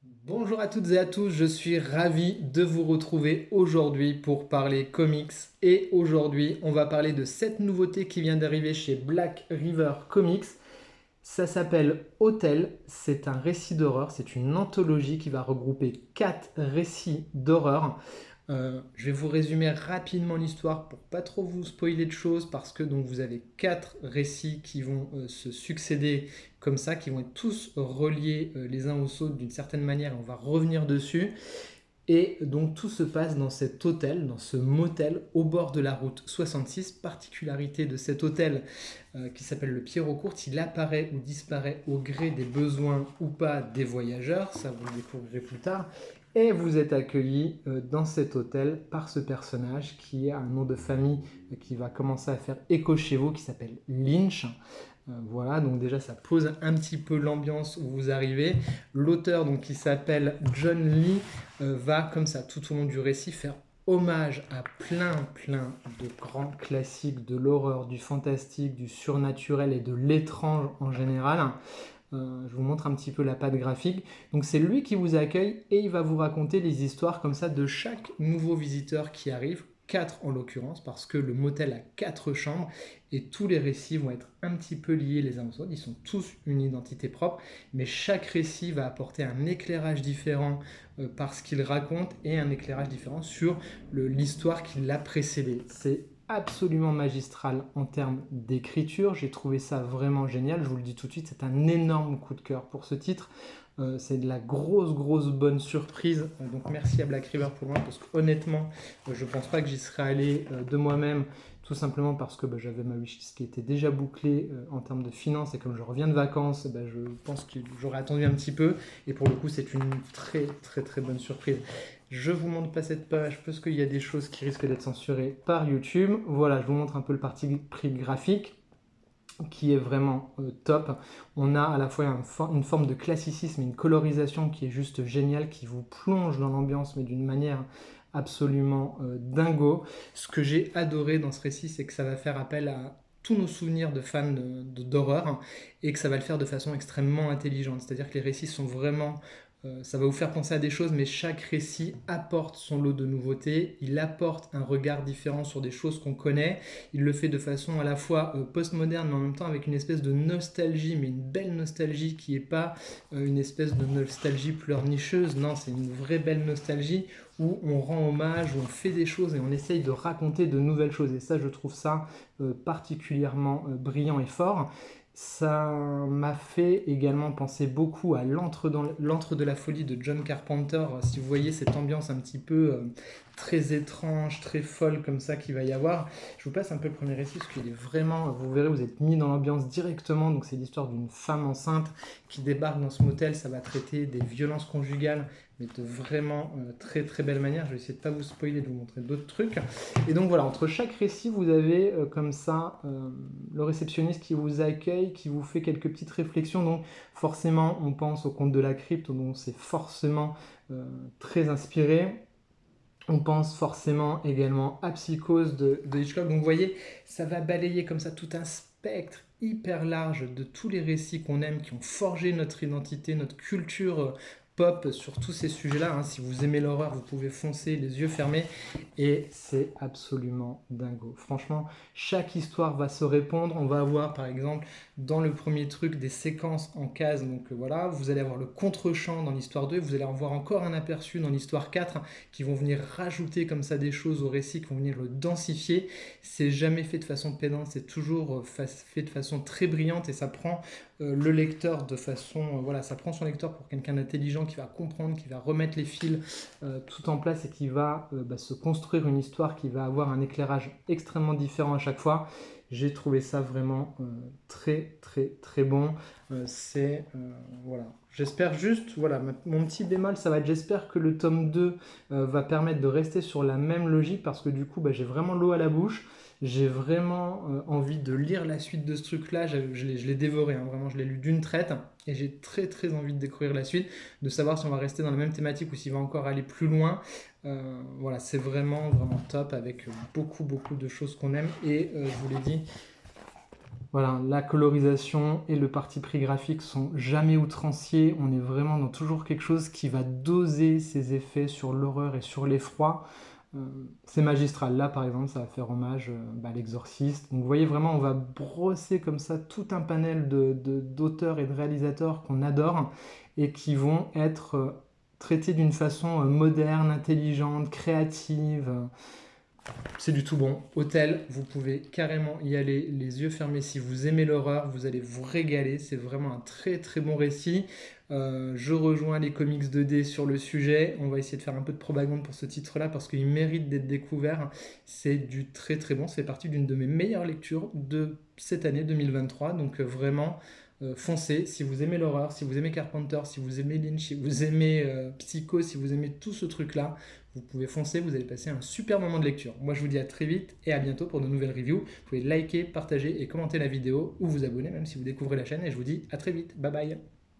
Bonjour à toutes et à tous, je suis ravi de vous retrouver aujourd'hui pour parler comics. Et aujourd'hui, on va parler de cette nouveauté qui vient d'arriver chez Black River Comics. Ça s'appelle Hôtel, c'est un récit d'horreur, c'est une anthologie qui va regrouper 4 récits d'horreur. Je vais vous résumer rapidement l'histoire pour pas trop vous spoiler de choses parce que donc vous avez 4 récits qui vont se succéder comme ça, qui vont être tous reliés les uns aux autres d'une certaine manière, et on va revenir dessus. Et donc tout se passe dans cet hôtel, dans ce motel au bord de la route 66. Particularité de cet hôtel qui s'appelle le Pierrot-Court, il apparaît ou disparaît au gré des besoins ou pas des voyageurs, ça vous le découvrirez plus tard. Et vous êtes accueilli dans cet hôtel par ce personnage qui a un nom de famille qui va commencer à faire écho chez vous, qui s'appelle Lynch. Voilà, donc déjà ça pose un petit peu l'ambiance où vous arrivez. L'auteur, donc qui s'appelle John Lee, va comme ça tout au long du récit faire hommage à plein de grands classiques de l'horreur, du fantastique, du surnaturel et de l'étrange en général. Je vous montre un petit peu la patte graphique. Donc c'est lui qui vous accueille et il va vous raconter les histoires comme ça de chaque nouveau visiteur qui arrive, 4 en l'occurrence, parce que le motel a 4 chambres et tous les récits vont être un petit peu liés les uns aux autres. Ils sont tous une identité propre, mais chaque récit va apporter un éclairage différent par ce qu'il raconte et un éclairage différent sur l'histoire qui l'a précédé. C'est absolument magistral en termes d'écriture. J'ai trouvé ça vraiment génial. Je vous le dis tout de suite, c'est un énorme coup de cœur pour ce titre. C'est de la grosse bonne surprise. Donc merci à Black River pour moi parce que honnêtement, je pense pas que j'y serais allé de moi-même, tout simplement parce que j'avais ma wishlist qui était déjà bouclée en termes de finances et comme je reviens de vacances, je pense que j'aurais attendu un petit peu et pour le coup c'est une très bonne surprise. Je vous montre pas cette page parce qu'il y a des choses qui risquent d'être censurées par YouTube. Voilà, je vous montre un peu le parti pris graphique qui est vraiment top. On a à la fois une forme de classicisme et une colorisation qui est juste géniale, qui vous plonge dans l'ambiance mais d'une manière absolument dingo. Ce que j'ai adoré dans ce récit, c'est que ça va faire appel à tous nos souvenirs de fans d'horreur et que ça va le faire de façon extrêmement intelligente. C'est-à-dire que les récits sont vraiment ça va vous faire penser à des choses, mais chaque récit apporte son lot de nouveautés, il apporte un regard différent sur des choses qu'on connaît, il le fait de façon à la fois postmoderne, mais en même temps avec une espèce de nostalgie, mais une belle nostalgie qui n'est pas une espèce de nostalgie pleurnicheuse, non, c'est une vraie belle nostalgie où on rend hommage, où on fait des choses et on essaye de raconter de nouvelles choses. Et ça, je trouve ça particulièrement brillant et fort. Ça m'a fait également penser beaucoup à l'antre de la folie de John Carpenter. Si vous voyez cette ambiance un petit peu très étrange, très folle comme ça qu'il va y avoir. Je vous passe un peu le premier récit parce qu'il est vraiment, vous verrez, vous êtes mis dans l'ambiance directement. Donc c'est l'histoire d'une femme enceinte qui débarque dans ce motel. Ça va traiter des violences conjugales, mais de vraiment très belle manière. Je vais essayer de pas vous spoiler, de vous montrer d'autres trucs. Et donc voilà, entre chaque récit, vous avez comme ça le réceptionniste qui vous accueille, qui vous fait quelques petites réflexions. Donc forcément, on pense au conte de la crypte, dont c'est forcément très inspiré. On pense forcément également à Psychose de Hitchcock. Donc vous voyez, ça va balayer comme ça tout un spectre hyper large de tous les récits qu'on aime, qui ont forgé notre identité, notre culture pop sur tous ces sujets-là. Hein. Si vous aimez l'horreur, vous pouvez foncer les yeux fermés et c'est absolument dingo. Franchement, chaque histoire va se répondre. On va avoir par exemple dans le premier truc des séquences en cases. Donc voilà, vous allez avoir le contre-champ dans l'histoire 2, vous allez en voir encore un aperçu dans l'histoire 4 qui vont venir rajouter comme ça des choses au récit, qui vont venir le densifier. C'est jamais fait de façon pédante, c'est toujours fait de façon très brillante et ça prend le lecteur de façon, voilà, ça prend son lecteur pour quelqu'un d'intelligent qui va comprendre, qui va remettre les fils tout en place et qui va se construire une histoire qui va avoir un éclairage extrêmement différent à chaque fois. J'ai trouvé ça vraiment très bon. Voilà. J'espère juste, voilà, mon petit bémol, ça va être, j'espère que le tome 2 va permettre de rester sur la même logique parce que du coup, j'ai vraiment l'eau à la bouche. J'ai vraiment envie de lire la suite de ce truc-là. Je l'ai dévoré, hein, vraiment, je l'ai lu d'une traite. Et j'ai très envie de découvrir la suite, de savoir si on va rester dans la même thématique ou s'il va encore aller plus loin. Voilà, c'est vraiment top avec beaucoup de choses qu'on aime. Et je vous l'ai dit, Voilà, la colorisation et le parti pris graphique sont jamais outranciers. On est vraiment dans toujours quelque chose qui va doser ses effets sur l'horreur et sur l'effroi. C'est magistral. Là, par exemple, ça va faire hommage à l'Exorciste. Donc, vous voyez, vraiment, on va brosser comme ça tout un panel d'auteurs et de réalisateurs qu'on adore et qui vont être traités d'une façon moderne, intelligente, créative. C'est du tout bon. Hôtel, vous pouvez carrément y aller les yeux fermés. Si vous aimez l'horreur, vous allez vous régaler. C'est vraiment un très très bon récit. Je rejoins les comics 2D sur le sujet. On va essayer de faire un peu de propagande pour ce titre-là parce qu'il mérite d'être découvert. C'est du très très bon. C'est parti d'une de mes meilleures lectures de cette année 2023. Donc vraiment, foncez. Si vous aimez l'horreur, si vous aimez Carpenter, si vous aimez Lynch, si vous aimez Psycho, si vous aimez tout ce truc-là, vous pouvez foncer, vous allez passer un super moment de lecture. Moi, je vous dis à très vite et à bientôt pour de nouvelles reviews. Vous pouvez liker, partager et commenter la vidéo ou vous abonner même si vous découvrez la chaîne. Et je vous dis à très vite. Bye bye.